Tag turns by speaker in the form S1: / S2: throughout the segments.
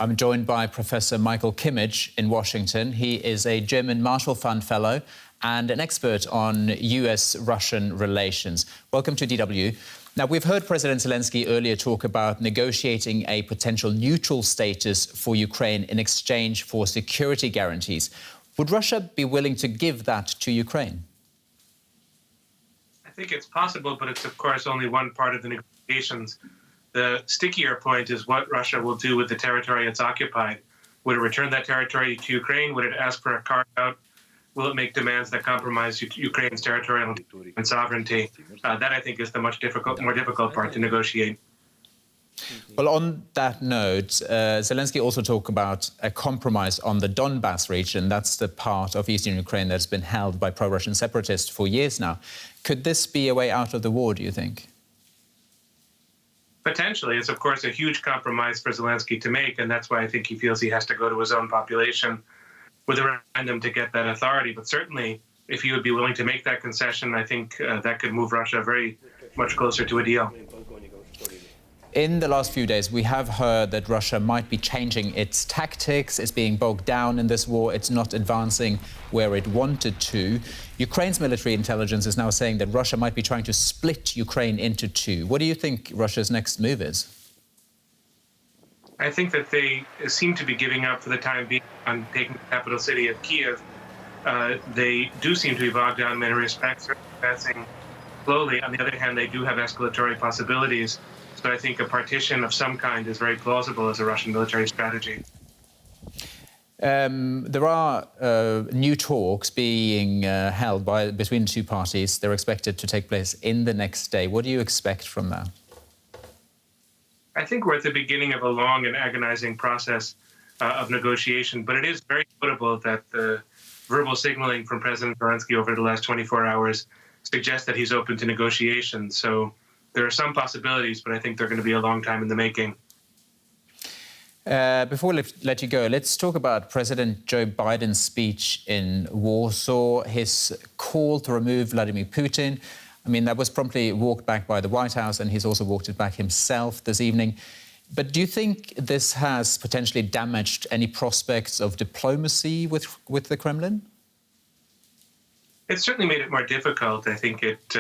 S1: I'm joined by Professor Michael Kimmage in Washington. He is a German Marshall Fund Fellow and an expert on US-Russian relations. Welcome to DW. Now, we've heard President Zelenskyy earlier talk about negotiating a potential neutral status for Ukraine in exchange for security guarantees. Would Russia be willing to give that to Ukraine?
S2: I think it's possible, but it's, of course, only one part of the negotiations. The stickier point is what Russia will do with the territory it's occupied. Would it return that territory to Ukraine? Would it ask for a carve-out? Will it make demands that compromise Ukraine's territorial and sovereignty? That, I think, is the more difficult part to negotiate.
S1: Well, on that note, Zelenskyy also talked about a compromise on the Donbas region. That's the part of eastern Ukraine that's been held by pro-Russian separatists for years now. Could this be a way out of the war, do you think?
S2: Potentially. It's, of course, a huge compromise for Zelenskyy to make, and that's why I think he feels he has to go to his own population with a referendum to get that authority. But certainly, if he would be willing to make that concession, I think that could move Russia very much closer to a deal.
S1: In the last few days, we have heard that Russia might be changing its tactics. It's being bogged down in this war. It's not advancing where it wanted to. Ukraine's military intelligence is now saying that Russia might be trying to split Ukraine into two. What do you think Russia's next move is?
S2: I think that they seem to be giving up for the time being on taking the capital city of Kiev. They do seem to be bogged down in many respects, advancing slowly. On the other hand, they do have escalatory possibilities. So I think a partition of some kind is very plausible as a Russian military strategy.
S1: There are new talks being held between the two parties. They're expected to take place in the next day. What do you expect from that?
S2: I think we're at the beginning of a long and agonizing process of negotiation, but it is very notable that the verbal signaling from President Zelenskyy over the last 24 hours suggests that he's open to negotiation. So there are some possibilities, but I think they're going to be a long time in the making.
S1: Before we let you go, let's talk about President Joe Biden's speech in Warsaw, his call to remove Vladimir Putin. I mean, that was promptly walked back by the White House, and he's also walked it back himself this evening. But do you think this has potentially damaged any prospects of diplomacy with the Kremlin?
S2: It certainly made it more difficult. I think it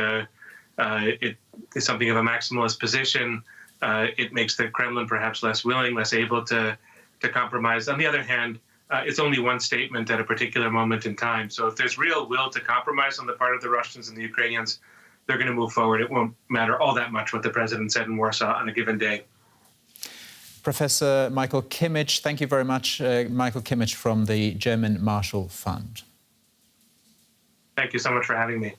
S2: is something of a maximalist position. It makes the Kremlin perhaps less willing, less able to compromise. On the other hand, it's only one statement at a particular moment in time. So if there's real will to compromise on the part of the Russians and the Ukrainians, they're going to move forward. It won't matter all that much what the president said in Warsaw on a given day.
S1: Professor Michael Kimmage, thank you very much. Michael Kimmage from the German Marshall Fund.
S2: Thank you so much for having me.